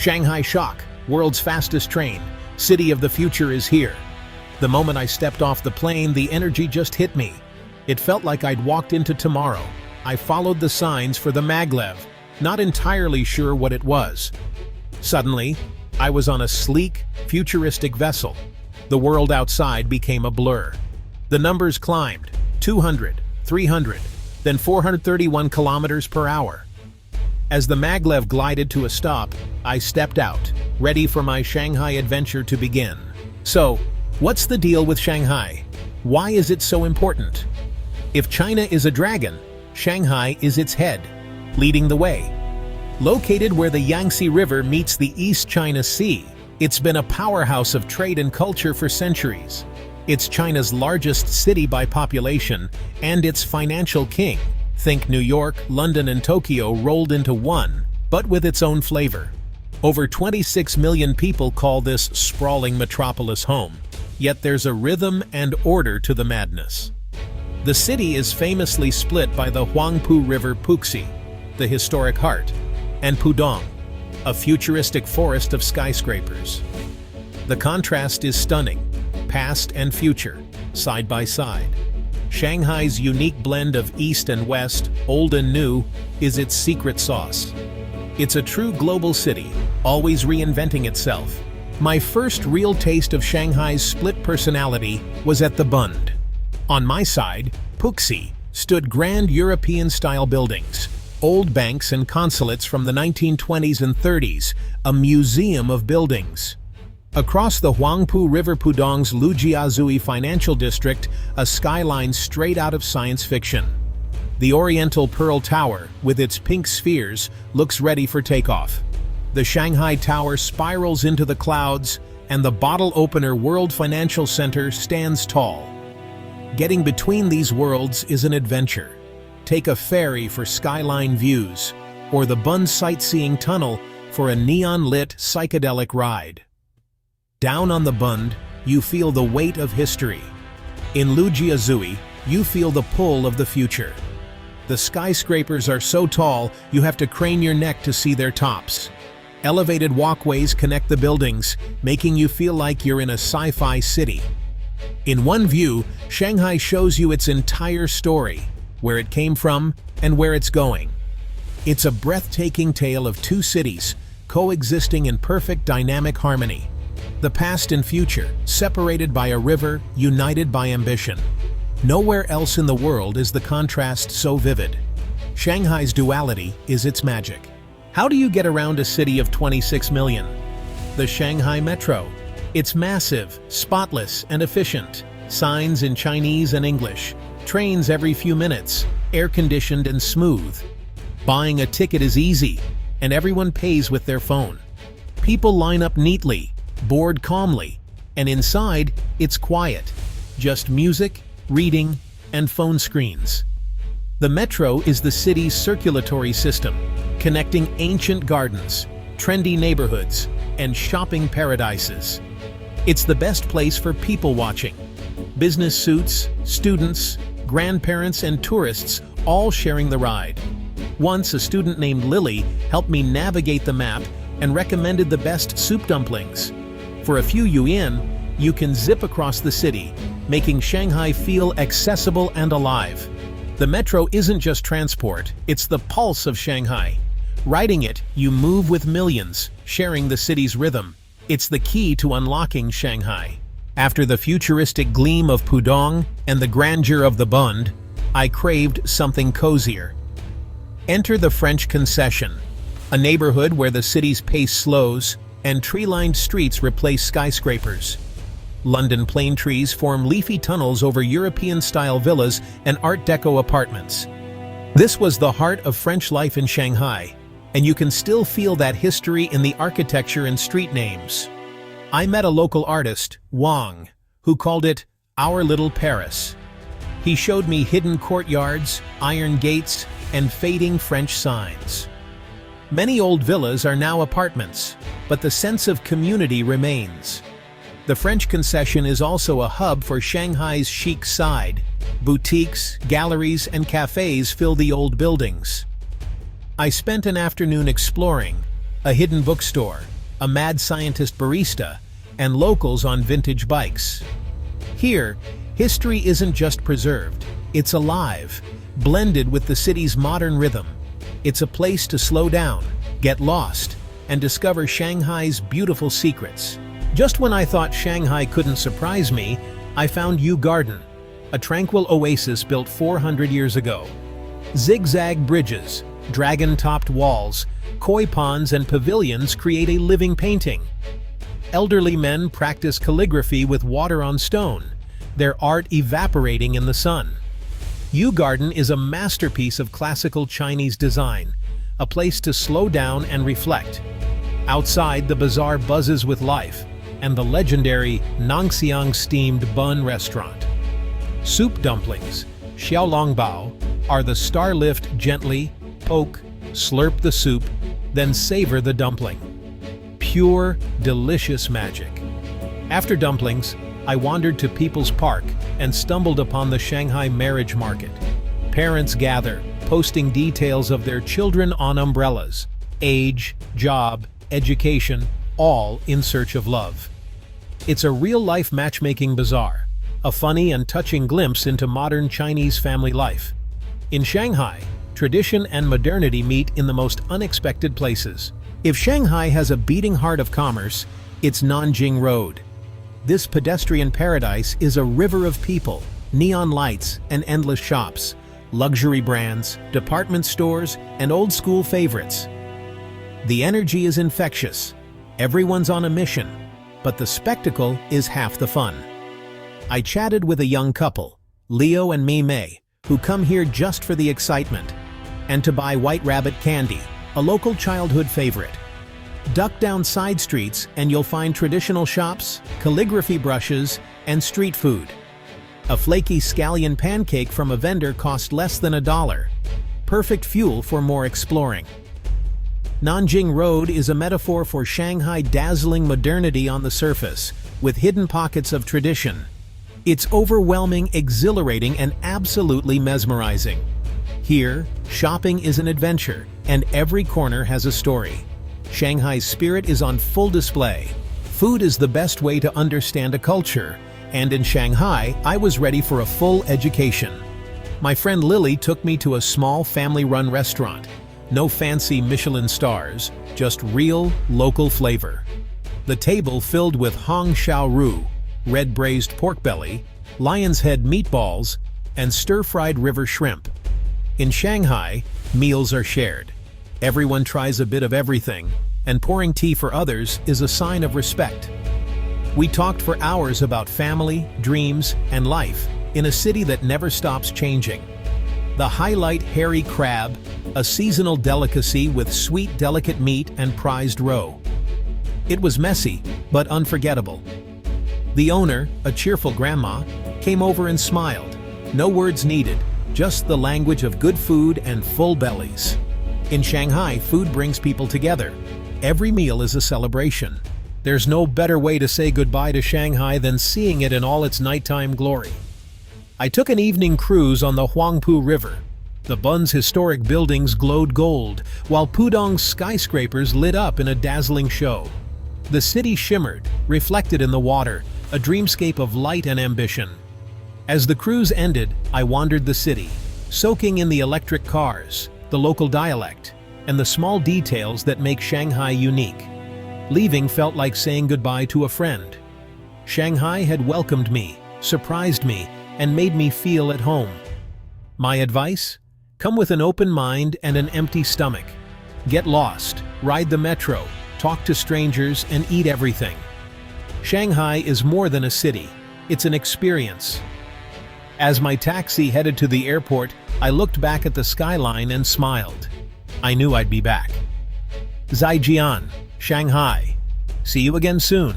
Shanghai shock, world's fastest train, city of the future is here. The moment I stepped off the plane, the energy just hit me. It felt like I'd walked into tomorrow. I followed the signs for the maglev, not entirely sure what it was. Suddenly, I was on a sleek, futuristic vessel. The world outside became a blur. The numbers climbed, 200, 300, then 431 kilometers per hour. As the maglev glided to a stop, I stepped out, ready for my Shanghai adventure to begin. So, what's the deal with Shanghai? Why is it so important? If China is a dragon, Shanghai is its head, leading the way. Located where the Yangtze River meets the East China Sea, it's been a powerhouse of trade and culture for centuries. It's China's largest city by population and its financial king. Think New York, London, and Tokyo rolled into one, but with its own flavor. Over 26 million people call this sprawling metropolis home, yet there's a rhythm and order to the madness. The city is famously split by the Huangpu River Puxi, the historic heart, and Pudong, a futuristic forest of skyscrapers. The contrast is stunning, past and future, side by side. Shanghai's unique blend of East and West, old and new, is its secret sauce. It's a true global city, always reinventing itself. My first real taste of Shanghai's split personality was at the Bund. On my side, Puxi, stood grand European-style buildings, old banks and consulates from the 1920s and 30s, a museum of buildings. Across the Huangpu River, Pudong's Lujiazui financial district, a skyline straight out of science fiction. The Oriental Pearl Tower, with its pink spheres, looks ready for takeoff. The Shanghai Tower spirals into the clouds, and the bottle opener World Financial Center stands tall. Getting between these worlds is an adventure. Take a ferry for skyline views, or the Bund sightseeing tunnel for a neon-lit psychedelic ride. Down on the Bund, you feel the weight of history. In Lujiazui, you feel the pull of the future. The skyscrapers are so tall, you have to crane your neck to see their tops. Elevated walkways connect the buildings, making you feel like you're in a sci-fi city. In one view, Shanghai shows you its entire story, where it came from and where it's going. It's a breathtaking tale of two cities, coexisting in perfect dynamic harmony. The past and future, separated by a river, united by ambition. Nowhere else in the world is the contrast so vivid. Shanghai's duality is its magic. How do you get around a city of 26 million? The Shanghai Metro. It's massive, spotless, and efficient. Signs in Chinese and English. Trains every few minutes, air-conditioned and smooth. Buying a ticket is easy, and everyone pays with their phone. People line up neatly, board calmly, and inside, it's quiet. Just music, reading, and phone screens. The metro is the city's circulatory system, connecting ancient gardens, trendy neighborhoods, and shopping paradises. It's the best place for people watching. Business suits, students, grandparents, and tourists all sharing the ride. Once, a student named Lily helped me navigate the map and recommended the best soup dumplings. For a few yuan, you can zip across the city, making Shanghai feel accessible and alive. The metro isn't just transport, it's the pulse of Shanghai. Riding it, you move with millions, sharing the city's rhythm. It's the key to unlocking Shanghai. After the futuristic gleam of Pudong and the grandeur of the Bund, I craved something cozier. Enter the French Concession, a neighborhood where the city's pace slows and tree-lined streets replace skyscrapers. London plane trees form leafy tunnels over European-style villas and Art Deco apartments. This was the heart of French life in Shanghai, and you can still feel that history in the architecture and street names. I met a local artist, Wang, who called it our little Paris. He showed me hidden courtyards, iron gates, and fading French signs. Many old villas are now apartments, but the sense of community remains. The French Concession is also a hub for Shanghai's chic side. Boutiques, galleries, and cafes fill the old buildings. I spent an afternoon exploring, a hidden bookstore, a mad scientist barista, and locals on vintage bikes. Here, history isn't just preserved, it's alive, blended with the city's modern rhythm. It's a place to slow down, get lost, and discover Shanghai's beautiful secrets. Just when I thought Shanghai couldn't surprise me, I found Yuyuan Garden, a tranquil oasis built 400 years ago. Zigzag bridges, dragon-topped walls, koi ponds and pavilions create a living painting. Elderly men practice calligraphy with water on stone, their art evaporating in the sun. Yuyuan Garden is a masterpiece of classical Chinese design, a place to slow down and reflect. Outside, the bazaar buzzes with life, and the legendary Nanjing steamed Bund restaurant. Soup dumplings, xiaolongbao, are the star. Lift gently, poke, slurp the soup, then savor the dumpling. Pure, delicious magic. After dumplings, I wandered to People's Park and stumbled upon the Shanghai marriage market. Parents gather, posting details of their children on umbrellas. Age, job, education, all in search of love. It's a real-life matchmaking bazaar, a funny and touching glimpse into modern Chinese family life. In Shanghai, tradition and modernity meet in the most unexpected places. If Shanghai has a beating heart of commerce, it's Nanjing Road. This pedestrian paradise is a river of people, neon lights, and endless shops, luxury brands, department stores, and old-school favorites. The energy is infectious. Everyone's on a mission, but the spectacle is half the fun. I chatted with a young couple, Leo and Mei, who come here just for the excitement, and to buy White Rabbit candy, a local childhood favorite. Duck down side streets and you'll find traditional shops, calligraphy brushes, and street food. A flaky scallion pancake from a vendor cost less than $1. Perfect fuel for more exploring. Nanjing Road is a metaphor for Shanghai dazzling modernity on the surface, with hidden pockets of tradition. It's overwhelming, exhilarating, and absolutely mesmerizing. Here, shopping is an adventure, and every corner has a story. Shanghai's spirit is on full display. Food is the best way to understand a culture, and in Shanghai, I was ready for a full education. My friend Lily took me to a small family-run restaurant. No fancy Michelin stars, just real, local flavor. The table filled with hong shao roo, red braised pork belly, lion's head meatballs, and stir-fried river shrimp. In Shanghai, meals are shared. Everyone tries a bit of everything, and pouring tea for others is a sign of respect. We talked for hours about family, dreams, and life in a city that never stops changing. The highlight, hairy crab, a seasonal delicacy with sweet, delicate meat and prized roe. It was messy, but unforgettable. The owner, a cheerful grandma, came over and smiled. No words needed, just the language of good food and full bellies. In Shanghai, food brings people together. Every meal is a celebration. There's no better way to say goodbye to Shanghai than seeing it in all its nighttime glory. I took an evening cruise on the Huangpu River. The Bund's historic buildings glowed gold, while Pudong's skyscrapers lit up in a dazzling show. The city shimmered, reflected in the water, a dreamscape of light and ambition. As the cruise ended, I wandered the city, soaking in the electric cars, the local dialect, and the small details that make Shanghai unique. Leaving felt like saying goodbye to a friend. Shanghai had welcomed me, surprised me, and made me feel at home. My advice? Come with an open mind and an empty stomach. Get lost, ride the metro, talk to strangers, and eat everything. Shanghai is more than a city, it's an experience. As my taxi headed to the airport, I looked back at the skyline and smiled. I knew I'd be back. Zaijian, Shanghai. See you again soon.